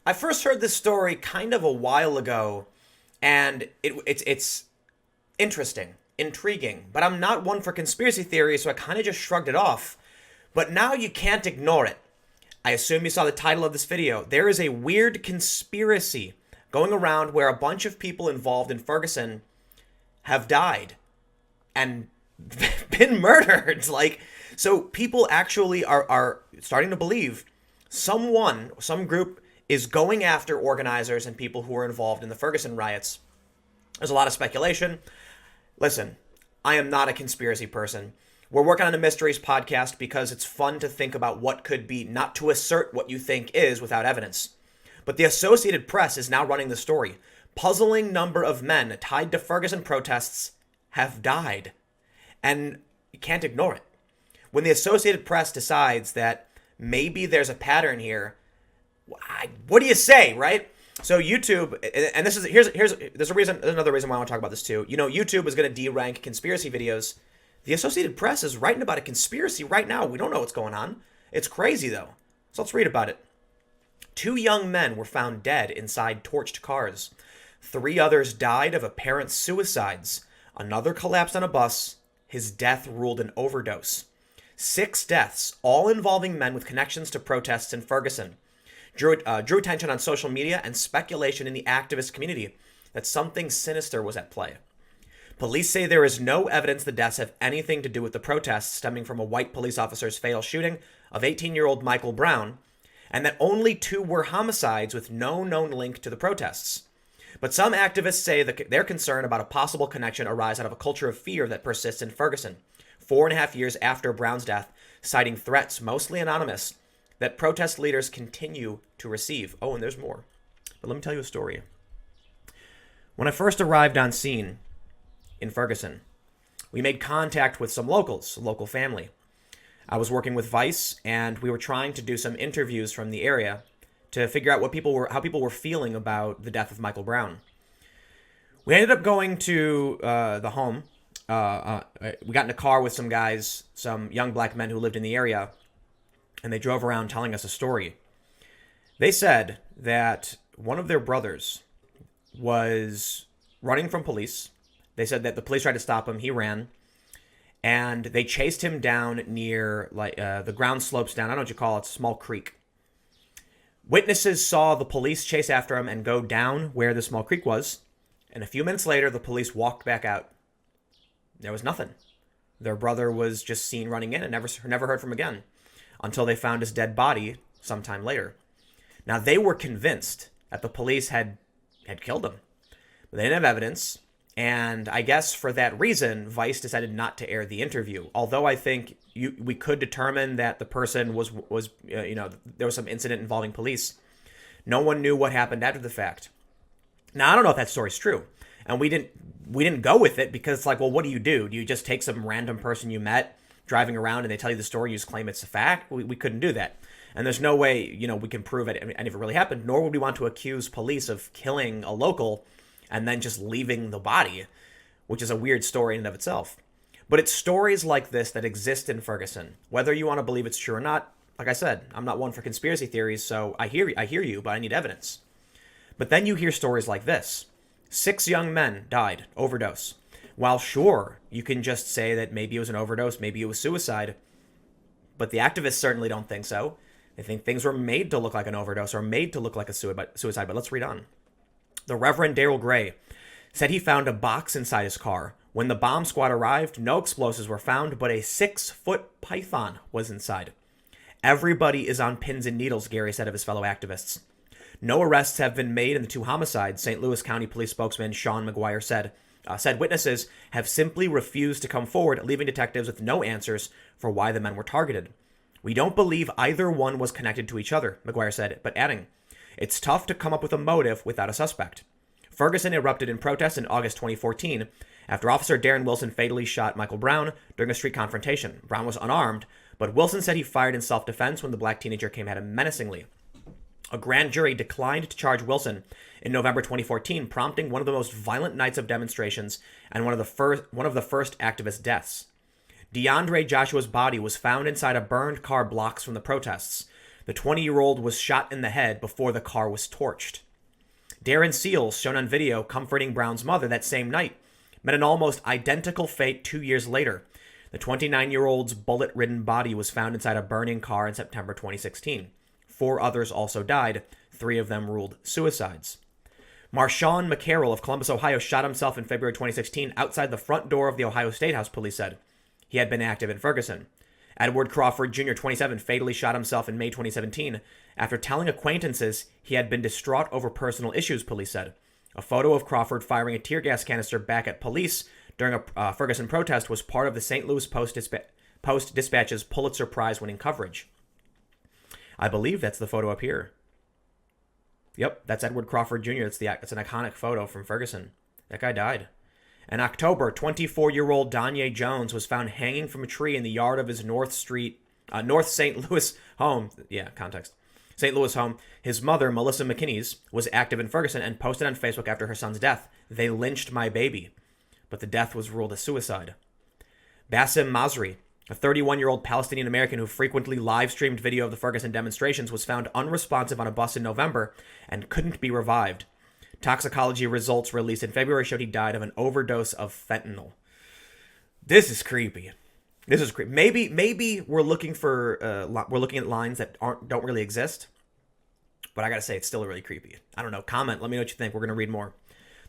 I first heard this story kind of a while ago, and it's interesting, intriguing, but I'm not one for conspiracy theories, so I kind of just shrugged it off. But now you can't ignore it. I assume you saw the title of this video. There is a weird conspiracy going around where a bunch of people involved in Ferguson have died and been murdered. So people actually are starting to believe some group is going after organizers and people who were involved in the Ferguson riots. There's a lot of speculation. Listen, I am not a conspiracy person. We're working on a mysteries podcast because it's fun to think about what could be, not to assert what you think is without evidence. But the Associated Press is now running the story. Puzzling number of men tied to Ferguson protests have died. And you can't ignore it. When the Associated Press decides that maybe there's a pattern here, what do you say, right? So YouTube, and there's another reason why I want to talk about this too. YouTube is going to de-rank conspiracy videos. The Associated Press is writing about a conspiracy right now. We don't know what's going on. It's crazy though. So let's read about it. 2 young men were found dead inside torched cars. 3 others died of apparent suicides. Another collapsed on a bus. His death ruled an overdose. 6 deaths, all involving men with connections to protests in Ferguson. Drew attention on social media and speculation in the activist community that something sinister was at play. Police say there is no evidence the deaths have anything to do with the protests stemming from a white police officer's fatal shooting of 18-year-old Michael Brown, and that only 2 were homicides with no known link to the protests. But some activists say that their concern about a possible connection arise out of a culture of fear that persists in Ferguson, 4.5 years after Brown's death, citing threats, mostly anonymous, that protest leaders continue to receive. Oh, and there's more. But let me tell you a story. When I first arrived on scene in Ferguson, we made contact with some locals, a local family. I was working with Vice, and we were trying to do some interviews from the area to figure out how people were feeling about the death of Michael Brown. We ended up going to the home. We got in a car with some guys, some young black men who lived in the area, and they drove around telling us a story. They said that one of their brothers was running from police. They said that the police tried to stop him. He ran. And they chased him down near the ground slopes down. I don't know what you call it. It's a small creek. Witnesses saw the police chase after him and go down where the small creek was. And a few minutes later, the police walked back out. There was nothing. Their brother was just seen running in and never heard from again until they found his dead body sometime later. Now, they were convinced that the police had killed him. But they didn't have evidence. And I guess for that reason, Vice decided not to air the interview. Although I think we could determine that the person was there was some incident involving police. No one knew what happened after the fact. Now, I don't know if that story's true. And we didn't go with it because it's like, well, what do? Do you just take some random person you met driving around and they tell you the story, you just claim it's a fact? We couldn't do that. And there's no way, we can prove it and if it really happened, nor would we want to accuse police of killing a local and then just leaving the body, which is a weird story in and of itself. But it's stories like this that exist in Ferguson. Whether you want to believe it's true or not, like I said, I'm not one for conspiracy theories, so I hear you, but I need evidence. But then you hear stories like this. 6 young men died, overdose. While sure, you can just say that maybe it was an overdose, maybe it was suicide, but the activists certainly don't think so. They think things were made to look like an overdose or made to look like a suicide, but let's read on. The Reverend Daryl Gray said he found a box inside his car. When the bomb squad arrived, no explosives were found, but a 6-foot python was inside. Everybody is on pins and needles, Gary said of his fellow activists. No arrests have been made in the 2 homicides, St. Louis County Police spokesman Sean McGuire said. Witnesses have simply refused to come forward, leaving detectives with no answers for why the men were targeted. We don't believe either one was connected to each other, McGuire said, but adding, it's tough to come up with a motive without a suspect. Ferguson erupted in protest in August 2014 after Officer Darren Wilson fatally shot Michael Brown during a street confrontation. Brown was unarmed, but Wilson said he fired in self-defense when the black teenager came at him menacingly. A grand jury declined to charge Wilson in November 2014, prompting one of the most violent nights of demonstrations and one of the first activist deaths. DeAndre Joshua's body was found inside a burned car blocks from the protests. The 20-year-old was shot in the head before the car was torched. Darren Seals, shown on video comforting Brown's mother that same night, met an almost identical fate 2 years later. The 29-year-old's bullet-ridden body was found inside a burning car in September 2016. 4 others also died, 3 of them ruled suicides. Marshawn McCarroll of Columbus, Ohio, shot himself in February 2016 outside the front door of the Ohio State House, police said. He had been active in Ferguson. Edward Crawford Jr., 27, fatally shot himself in May 2017 after telling acquaintances he had been distraught over personal issues, police said. A photo of Crawford firing a tear gas canister back at police during a Ferguson protest was part of the St. Louis Post-Dispatch's Pulitzer Prize-winning coverage. I believe that's the photo up here. Yep, that's Edward Crawford Jr. It's an iconic photo from Ferguson. That guy died. In October, 24-year-old Donye Jones was found hanging from a tree in the yard of his North St. Louis home. Yeah, context. St. Louis home. His mother, Melissa McKinney's, was active in Ferguson and posted on Facebook after her son's death, "They lynched my baby." But the death was ruled a suicide. Bassem Masri, a 31-year-old Palestinian-American who frequently live-streamed video of the Ferguson demonstrations, was found unresponsive on a bus in November and couldn't be revived. Toxicology results released in February showed he died of an overdose of fentanyl. This is creepy. This is creepy. Maybe we're looking at lines that don't really exist, but I gotta say it's still really creepy. I don't know. Comment. Let me know what you think. We're gonna read more.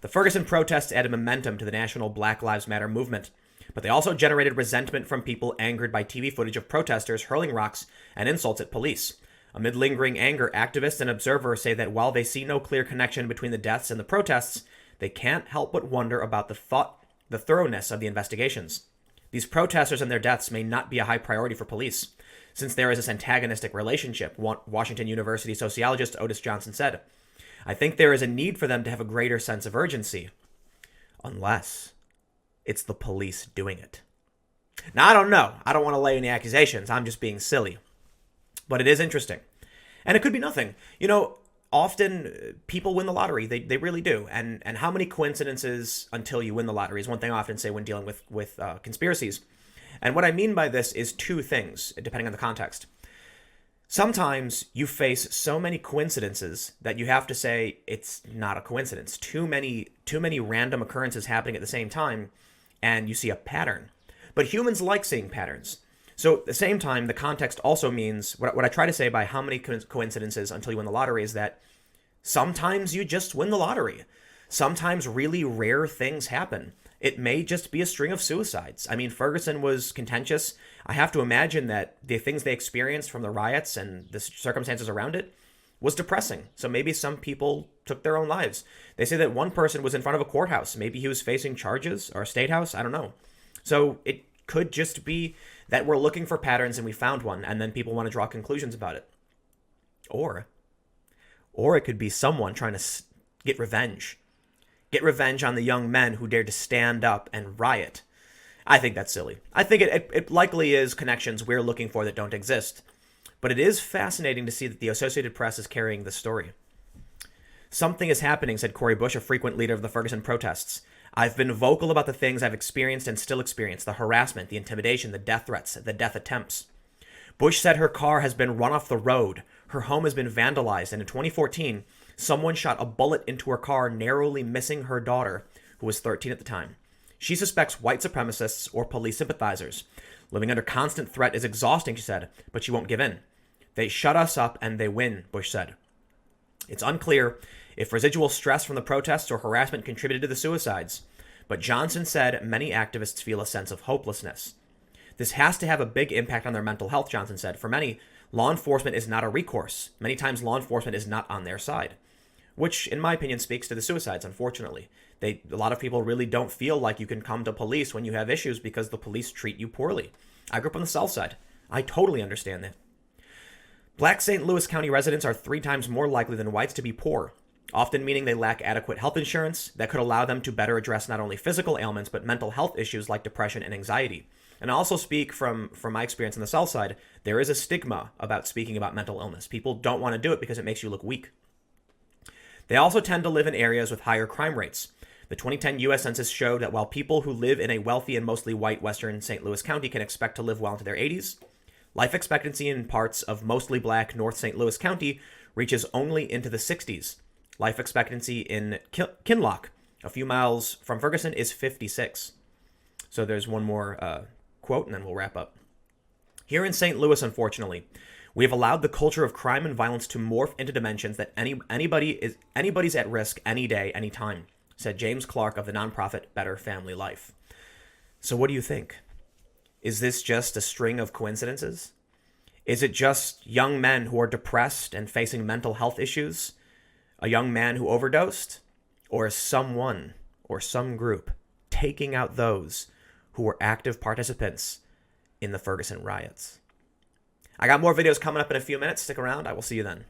The Ferguson protests added momentum to the national Black Lives Matter movement, but they also generated resentment from people angered by TV footage of protesters hurling rocks and insults at police. Amid lingering anger, activists and observers say that while they see no clear connection between the deaths and the protests, they can't help but wonder about the thoroughness of the investigations. These protesters and their deaths may not be a high priority for police, since there is this antagonistic relationship, Washington University sociologist Otis Johnson said. I think there is a need for them to have a greater sense of urgency, unless it's the police doing it. Now, I don't know. I don't want to lay any accusations. I'm just being silly. But it is interesting. And it could be nothing. You know, often people win the lottery. They really do. And how many coincidences until you win the lottery is one thing I often say when dealing with conspiracies. And what I mean by this is 2 things, depending on the context. Sometimes you face so many coincidences that you have to say it's not a coincidence. Too many random occurrences happening at the same time, and you see a pattern. But humans like seeing patterns. So at the same time, the context also means, what I try to say by how many coincidences until you win the lottery is that sometimes you just win the lottery. Sometimes really rare things happen. It may just be a string of suicides. I mean, Ferguson was contentious. I have to imagine that the things they experienced from the riots and the circumstances around it was depressing. So maybe some people took their own lives. They say that one person was in front of a courthouse. Maybe he was facing charges, or a state house. I don't know. So it could just be that we're looking for patterns and we found one, and then people want to draw conclusions about it. Or it could be someone trying to get revenge. Get revenge on the young men who dared to stand up and riot. I think that's silly. I think it likely is connections we're looking for that don't exist. But it is fascinating to see that the Associated Press is carrying this story. Something is happening, said Cori Bush, a frequent leader of the Ferguson protests. I've been vocal about the things I've experienced and still experience, the harassment, the intimidation, the death threats, the death attempts. Bush said her car has been run off the road, her home has been vandalized, and in 2014, someone shot a bullet into her car, narrowly missing her daughter, who was 13 at the time. She suspects white supremacists or police sympathizers. Living under constant threat is exhausting, she said, but she won't give in. They shut us up and they win, Bush said. It's unclear if residual stress from the protests or harassment contributed to the suicides, but Johnson said many activists feel a sense of hopelessness. This has to have a big impact on their mental health, Johnson said. For many, law enforcement is not a recourse. Many times law enforcement is not on their side, which, in my opinion, speaks to the suicides, unfortunately. A lot of people really don't feel like you can come to police when you have issues because the police treat you poorly. I grew up on the South Side. I totally understand that. Black St. Louis County residents are 3 times more likely than whites to be poor, often meaning they lack adequate health insurance that could allow them to better address not only physical ailments, but mental health issues like depression and anxiety. And I also speak from my experience on the South Side. There is a stigma about speaking about mental illness. People don't want to do it because it makes you look weak. They also tend to live in areas with higher crime rates. The 2010 U.S. Census showed that while people who live in a wealthy and mostly white western St. Louis County can expect to live well into their 80s, Life expectancy in parts of mostly black North St. Louis County reaches only into the 60s. Life expectancy in Kinloch, a few miles from Ferguson, is 56. So there's one more quote, and then we'll wrap up. Here in St. Louis, unfortunately, we have allowed the culture of crime and violence to morph into dimensions that anybody's at risk any day, any time, said James Clark of the nonprofit Better Family Life. So what do you think? Is this just a string of coincidences? Is it just young men who are depressed and facing mental health issues? A young man who overdosed? Or is someone or some group taking out those who were active participants in the Ferguson riots? I got more videos coming up in a few minutes. Stick around. I will see you then.